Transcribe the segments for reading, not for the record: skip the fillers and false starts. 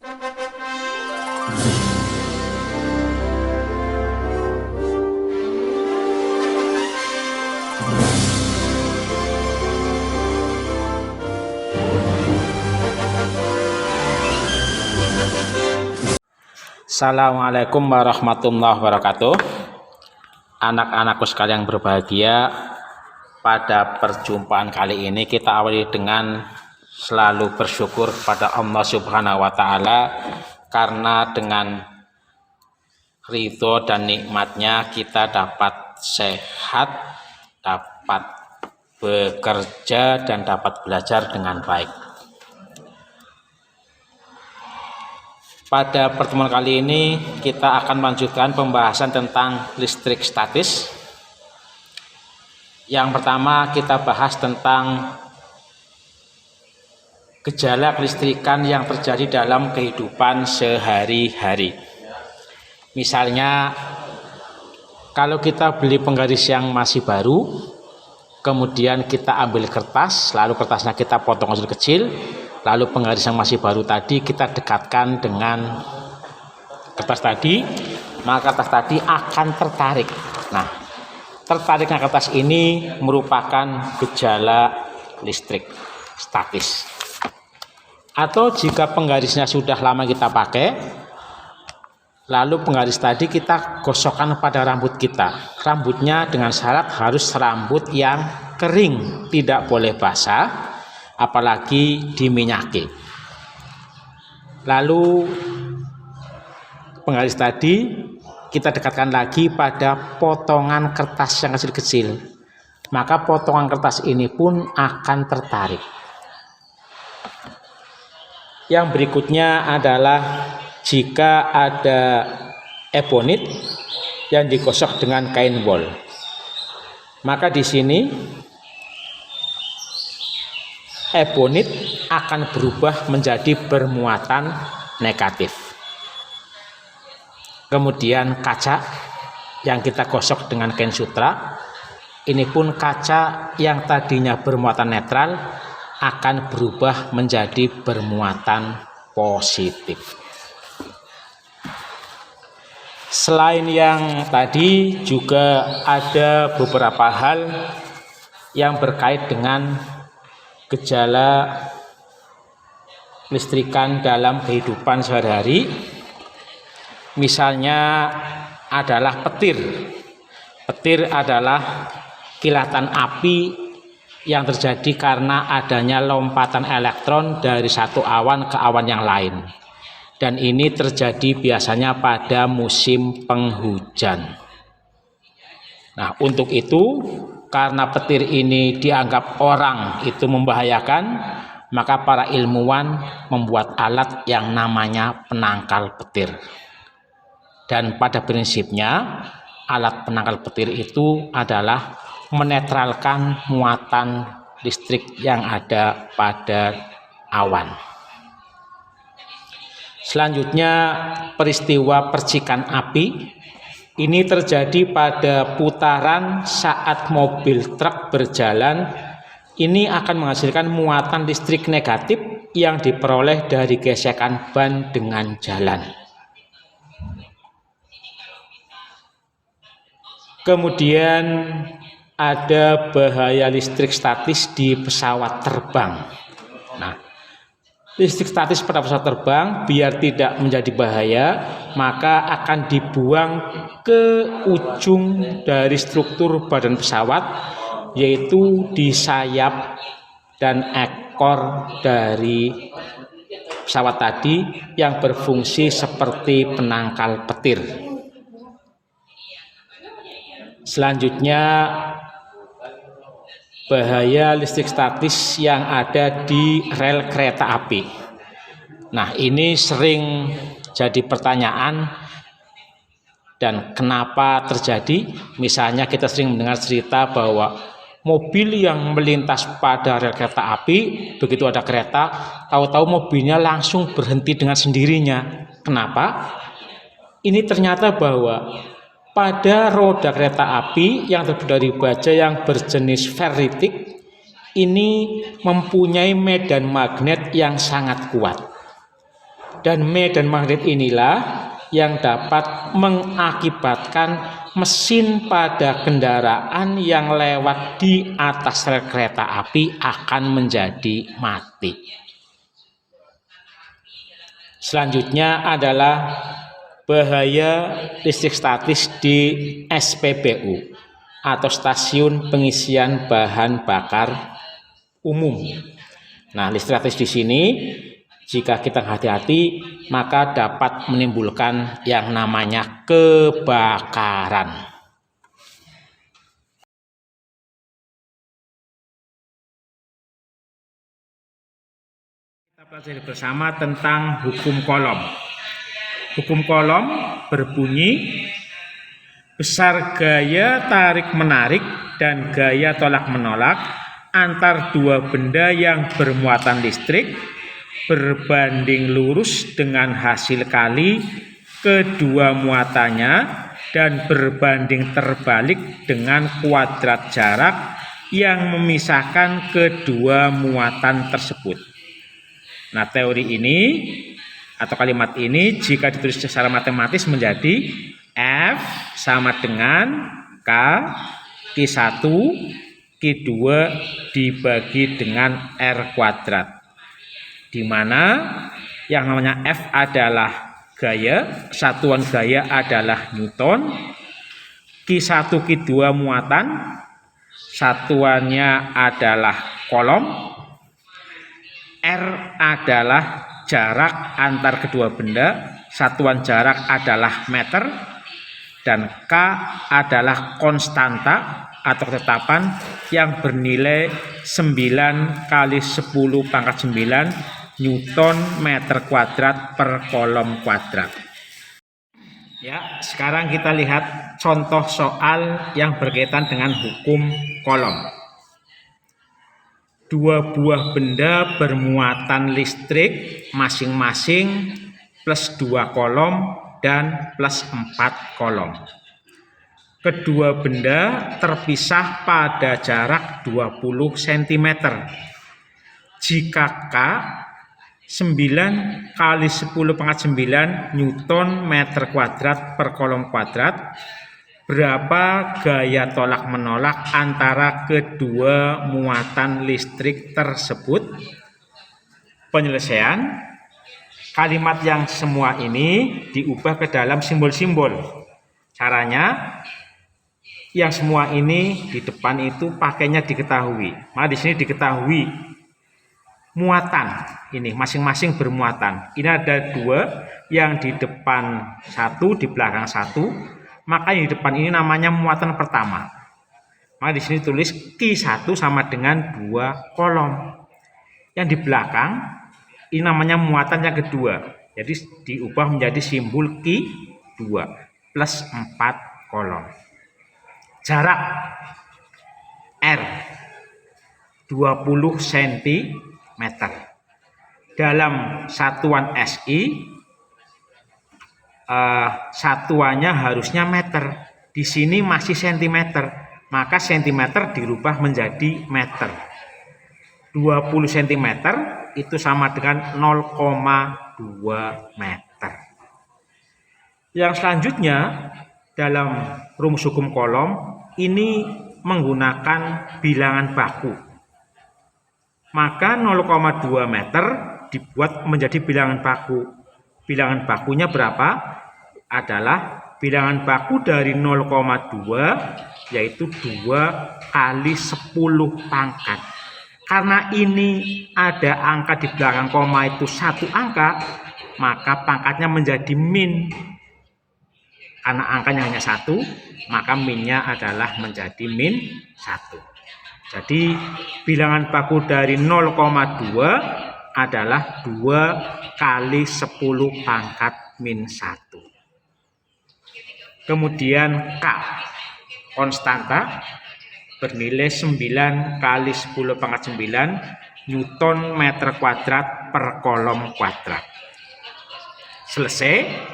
Assalamualaikum warahmatullahi wabarakatuh. Anak-anakku sekalian berbahagia, pada perjumpaan kali ini kita awali dengan selalu bersyukur kepada Allah Subhanahu wa Ta'ala, karena dengan ridho dan nikmatnya kita dapat sehat, dapat bekerja, dan dapat belajar dengan baik. Pada pertemuan kali ini kita akan melanjutkan pembahasan tentang listrik statis. Yang pertama kita bahas tentang gejala kelistrikan yang terjadi dalam kehidupan sehari-hari. Misalnya kalau kita beli penggaris yang masih baru, kemudian kita ambil kertas, lalu kertasnya kita potong kecil-kecil, lalu penggaris yang masih baru tadi kita dekatkan dengan kertas tadi, maka kertas tadi akan tertarik. Nah, tertariknya kertas ini merupakan gejala listrik statis. Atau jika penggarisnya sudah lama kita pakai, lalu penggaris tadi kita gosokkan pada rambut kita. Rambutnya dengan syarat harus rambut yang kering, tidak boleh basah, apalagi diminyaki. Lalu penggaris tadi kita dekatkan lagi pada potongan kertas yang kecil-kecil, maka potongan kertas ini pun akan tertarik. Yang berikutnya adalah jika ada ebonit yang digosok dengan kain wol, maka di sini ebonit akan berubah menjadi bermuatan negatif. Kemudian kaca yang kita gosok dengan kain sutra, ini pun kaca yang tadinya bermuatan netral akan berubah menjadi bermuatan positif. Selain yang tadi juga ada beberapa hal yang berkait dengan gejala listrikan dalam kehidupan sehari-hari. Misalnya adalah petir. Petir adalah kilatan api yang terjadi karena adanya lompatan elektron dari satu awan ke awan yang lain. Dan ini terjadi biasanya pada musim penghujan. Nah, untuk itu, karena petir ini dianggap orang itu membahayakan, maka para ilmuwan membuat alat yang namanya penangkal petir. Dan pada prinsipnya alat penangkal petir itu adalah menetralkan muatan listrik yang ada pada awan. Selanjutnya peristiwa percikan api. Ini terjadi pada putaran saat mobil truk berjalan. Ini akan menghasilkan muatan listrik negatif yang diperoleh dari gesekan ban dengan jalan. Kemudian ada bahaya listrik statis di pesawat terbang. Nah, listrik statis pada pesawat terbang biar tidak menjadi bahaya, maka akan dibuang ke ujung dari struktur badan pesawat, yaitu di sayap dan ekor dari pesawat tadi yang berfungsi seperti penangkal petir. Selanjutnya bahaya listrik statis yang ada di rel kereta api. Nah, ini sering jadi pertanyaan dan kenapa terjadi. Misalnya kita sering mendengar cerita bahwa mobil yang melintas pada rel kereta api, begitu ada kereta, tahu-tahu mobilnya langsung berhenti dengan sendirinya. Kenapa? Ini ternyata bahwa pada roda kereta api yang terbuat dari baja yang berjenis ferritik ini mempunyai medan magnet yang sangat kuat. Dan medan magnet inilah yang dapat mengakibatkan mesin pada kendaraan yang lewat di atas rel kereta api akan menjadi mati. Selanjutnya adalah bahaya listrik statis di SPBU atau stasiun pengisian bahan bakar umum. Nah, listrik statis di sini jika kita hati-hati maka dapat menimbulkan yang namanya kebakaran. Kita pelajari bersama tentang hukum Coulomb. Hukum Coulomb berbunyi besar gaya tarik-menarik dan gaya tolak-menolak antar dua benda yang bermuatan listrik berbanding lurus dengan hasil kali kedua muatannya dan berbanding terbalik dengan kuadrat jarak yang memisahkan kedua muatan tersebut. Nah, teori ini atau kalimat ini jika ditulis secara matematis menjadi F sama dengan K Q1 Q2 dibagi dengan R kuadrat, di mana yang namanya F adalah gaya, satuan gaya adalah Newton, Q1 Q2 muatan, satuannya adalah Coulomb, R adalah jarak antar kedua benda, satuan jarak adalah meter, dan K adalah konstanta atau ketetapan yang bernilai 9 kali 10 pangkat 9 Newton meter kuadrat per Coulomb kuadrat. Ya, sekarang kita lihat contoh soal yang berkaitan dengan hukum Coulomb. Dua buah benda bermuatan listrik masing-masing plus 2 Coulomb dan plus 4 Coulomb. Kedua benda terpisah pada jarak 20 cm. Jika K 9 kali 10 pangkat 9 Newton meter kuadrat per Coulomb kuadrat, berapa gaya tolak menolak antara kedua muatan listrik tersebut? Penyelesaian kalimat yang semua ini diubah ke dalam simbol-simbol. Caranya yang semua ini di depan itu pakainya diketahui. Nah, di sini diketahui muatan ini masing-masing bermuatan. Ini ada 2, yang di depan 1, di belakang 1. Maka yang di depan ini namanya muatan pertama. Maka di sini tulis Q1 sama dengan 2 Coulomb. Yang di belakang ini namanya muatan yang kedua. Jadi diubah menjadi simbol Q2 plus 4 Coulomb. Jarak R 20 cm. Dalam satuan SI satuannya harusnya meter. Di sini masih cm, maka cm dirubah menjadi meter. 20 cm itu sama dengan 0,2 meter. Yang selanjutnya dalam rumus hukum Coulomb ini menggunakan bilangan baku. Maka 0,2 meter dibuat menjadi bilangan baku. Bilangan bakunya berapa? Adalah bilangan baku dari 0,2 yaitu 2 kali 10 pangkat. Karena ini ada angka di belakang koma itu 1 angka, maka pangkatnya menjadi min. Karena angkanya hanya 1, maka minnya adalah menjadi min 1. Jadi bilangan baku dari 0,2 adalah 2 kali 10 pangkat min 1. Kemudian K konstanta bernilai 9 kali 10 pangkat 9 Newton meter kuadrat per Coulomb kuadrat. Selesai.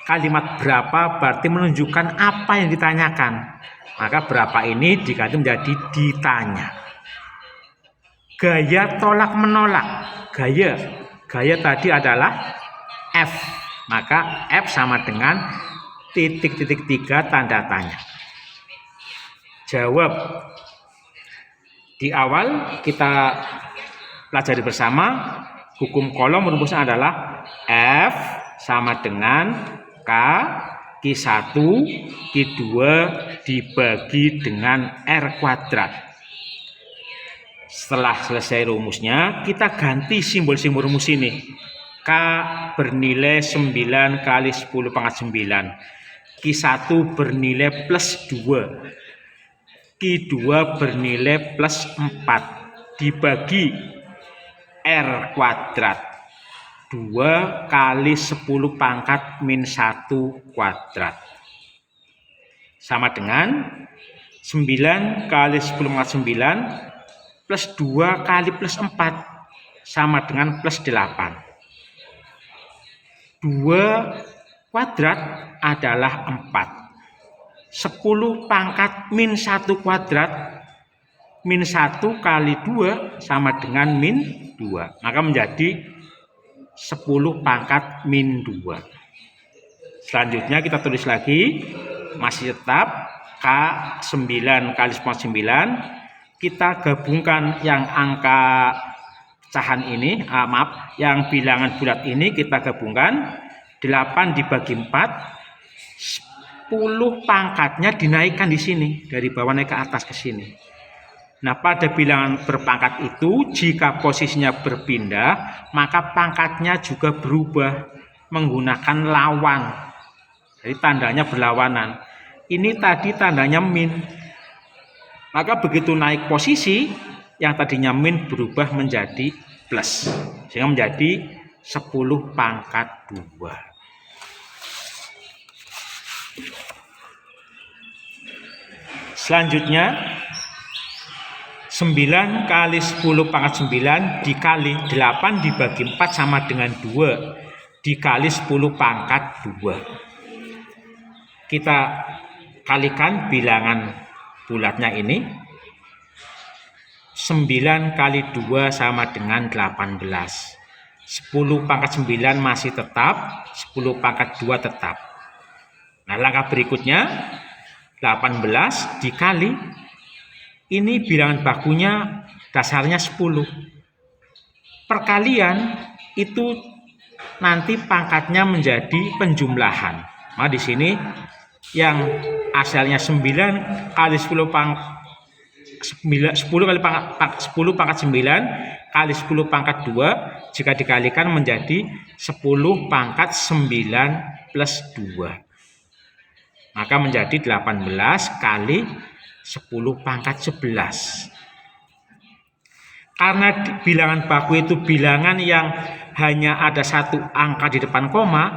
Kalimat berapa berarti menunjukkan apa yang ditanyakan. Maka berapa ini diganti menjadi ditanya. Gaya tolak menolak. Gaya tadi adalah Maka F sama dengan titik-titik 3 tanda tanya. Jawab. Di awal kita pelajari bersama, hukum kolom rumusnya adalah F sama dengan K Q1 Q2 dibagi dengan R kuadrat. Setelah selesai rumusnya, kita ganti simbol-simbol rumus ini. K bernilai 9 kali 10 pangkat 9. Q1 bernilai plus 2. Q2 bernilai plus 4 dibagi R kuadrat 2 kali 10 pangkat min 1 kuadrat sama dengan 9 kali 10 pangkat 9 plus 2 kali plus 4 sama dengan plus 8. 2 kuadrat adalah 4. 10 pangkat min 1 kuadrat min 1 kali 2 sama dengan min 2. Maka menjadi 10 pangkat min 2. Selanjutnya kita tulis lagi. Masih tetap K 9 kali 9. Kita gabungkan yang angka pecahan ini. Yang bilangan bulat ini kita gabungkan. 8 dibagi 4. 10 pangkatnya dinaikkan di sini dari bawah naik ke atas ke sini. Nah, pada bilangan berpangkat itu jika posisinya berpindah, maka pangkatnya juga berubah menggunakan lawan. Jadi tandanya berlawanan. Ini tadi tandanya min. Maka begitu naik posisi, yang tadinya min berubah menjadi plus. Sehingga menjadi 10 pangkat 2. Selanjutnya 9 kali 10 pangkat 9 dikali 8 dibagi 4 sama dengan 2 dikali 10 pangkat 2. Kita kalikan bilangan bulatnya ini. 9 kali 2 sama dengan 18. 10 pangkat 9 masih tetap, 10 pangkat 2 tetap. Nah, langkah berikutnya 18 dikali, ini bilangan bakunya dasarnya 10. Perkalian itu nanti pangkatnya menjadi penjumlahan. Nah, di sini yang asalnya 9 kali 10 pangkat 9 kali 10 pangkat 2 jika dikalikan menjadi 10 pangkat 9 plus 2. Maka menjadi 18 kali 10 pangkat 11. Karena bilangan baku itu bilangan yang hanya ada satu angka di depan koma,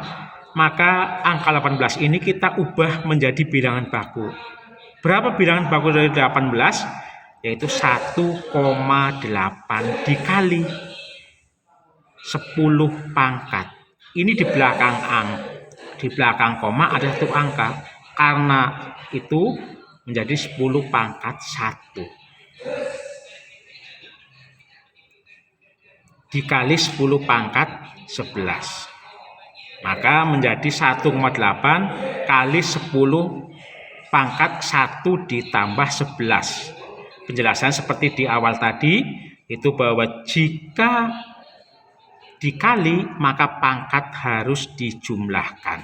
maka angka 18 ini kita ubah menjadi bilangan baku. Berapa bilangan baku dari 18? Yaitu 1,8 dikali 10 pangkat. Ini di belakang koma ada satu angka. Karena itu menjadi 10 pangkat 1 dikali 10 pangkat 11. Maka menjadi 1,8 kali 10 pangkat 1 ditambah 11. Penjelasan seperti di awal tadi, itu bahwa jika dikali maka pangkat harus dijumlahkan.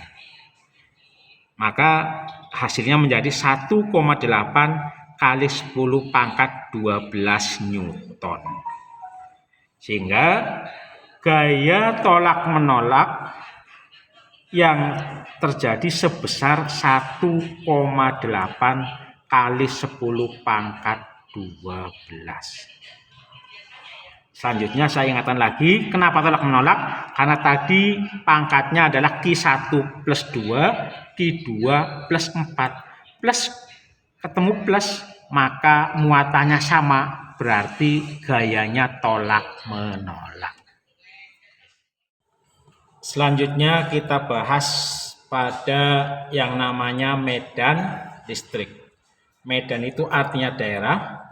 Maka hasilnya menjadi 1,8 kali 10 pangkat 12 Newton. Sehingga gaya tolak menolak yang terjadi sebesar 1,8 kali 10 pangkat 12. Selanjutnya saya ingatkan lagi, kenapa tolak menolak? Karena tadi pangkatnya adalah Q1 plus 2, Q2 plus 4. Plus ketemu plus, maka muatannya sama, berarti gayanya tolak menolak. Selanjutnya kita bahas pada yang namanya medan listrik. Medan itu artinya daerah,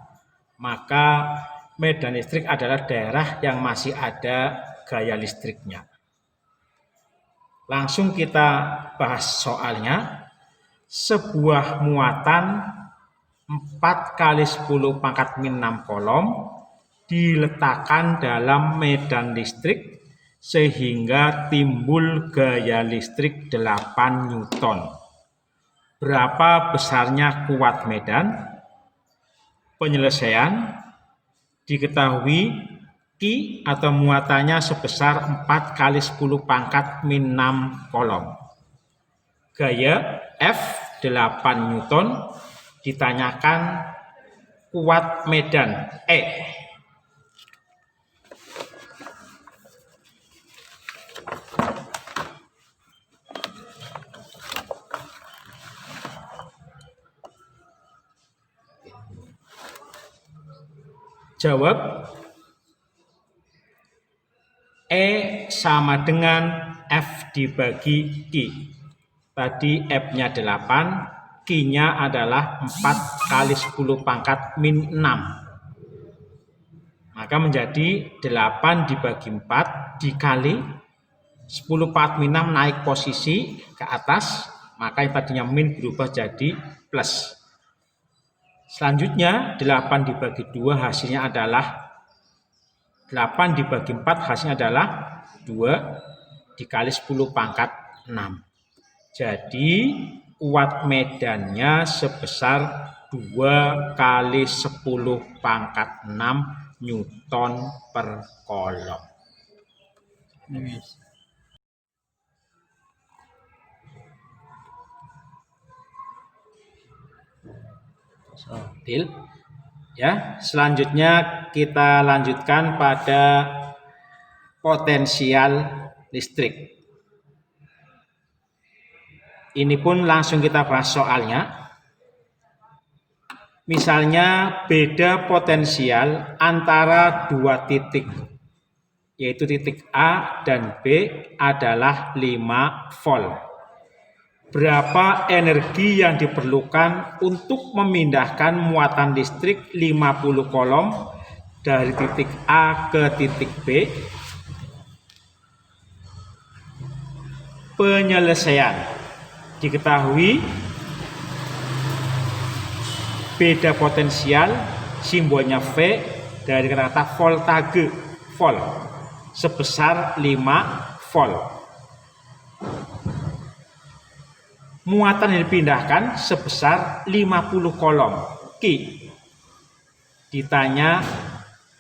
maka medan listrik adalah daerah yang masih ada gaya listriknya. Langsung kita bahas soalnya. Sebuah muatan 4 kali 10 pangkat min 6 kolom diletakkan dalam medan listrik sehingga timbul gaya listrik 8 Newton. Berapa besarnya kuat medan? Penyelesaian diketahui Q atau muatannya sebesar 4 kali 10 pangkat min 6 kolom. Gaya F 8 Newton, ditanyakan kuat medan E. Jawab, E sama dengan F dibagi Q. Tadi F-nya 8, Q-nya adalah 4 kali 10 pangkat min 6. Maka menjadi 8 dibagi 4 dikali 10 pangkat min 6 naik posisi ke atas. Maka yang tadinya min berubah jadi plus. Selanjutnya 8 dibagi 2 hasilnya adalah 8 dibagi 4 hasilnya adalah 2 dikali 10 pangkat 6. Jadi kuat medannya sebesar 2 kali 10 pangkat 6 Newton per kolom. Deal. Ya, selanjutnya kita lanjutkan pada potensial listrik. Ini pun langsung kita bahas soalnya. Misalnya beda potensial antara dua titik, yaitu titik A dan B adalah 5 volt. Berapa energi yang diperlukan untuk memindahkan muatan listrik 50 kolom dari titik A ke titik B? Penyelesaian. Diketahui beda potensial simbolnya V dari kata voltage volt sebesar 5 volt. Muatan yang dipindahkan sebesar 50 kolom Q. Ditanya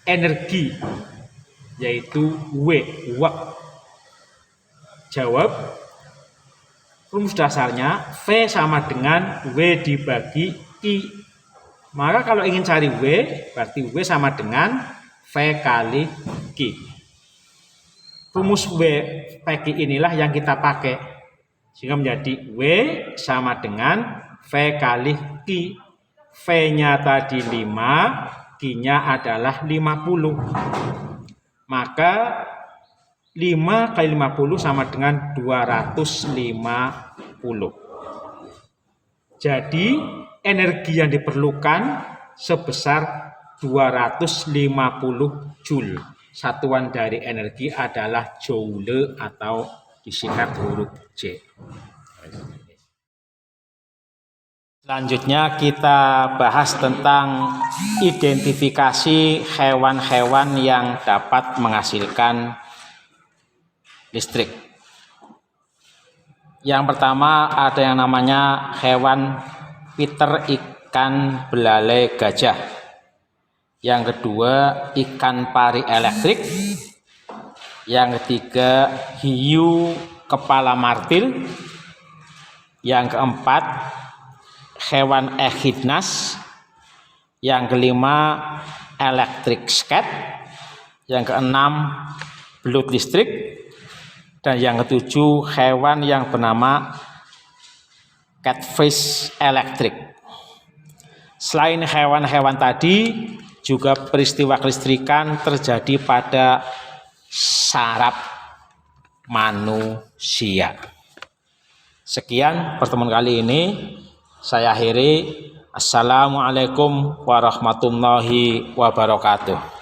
energi yaitu W, watt. Jawab, rumus dasarnya V sama dengan W dibagi Q. Maka kalau ingin cari W, berarti W sama dengan V kali Q. Rumus W Q inilah yang kita pakai. Sehingga menjadi W sama dengan V kali Q. V-nya tadi 5, Q-nya adalah 50. Maka 5 kali 50 sama dengan 250. Jadi energi yang diperlukan sebesar 250 Joule. Satuan dari energi adalah Joule atau disingkat huruf J. Selanjutnya kita bahas tentang identifikasi hewan-hewan yang dapat menghasilkan listrik. Yang pertama ada yang namanya hewan piter ikan belalai gajah. Yang kedua ikan pari elektrik. Yang ketiga hiu kepala martil. Yang keempat hewan echidnas. Yang kelima electric scat. Yang keenam belut listrik. Dan yang ketujuh hewan yang bernama catfish elektrik. Selain hewan-hewan tadi, juga peristiwa kelistrikan terjadi pada saraf manusia. Sekian pertemuan kali ini. Saya akhiri. Assalamualaikum warahmatullahi wabarakatuh.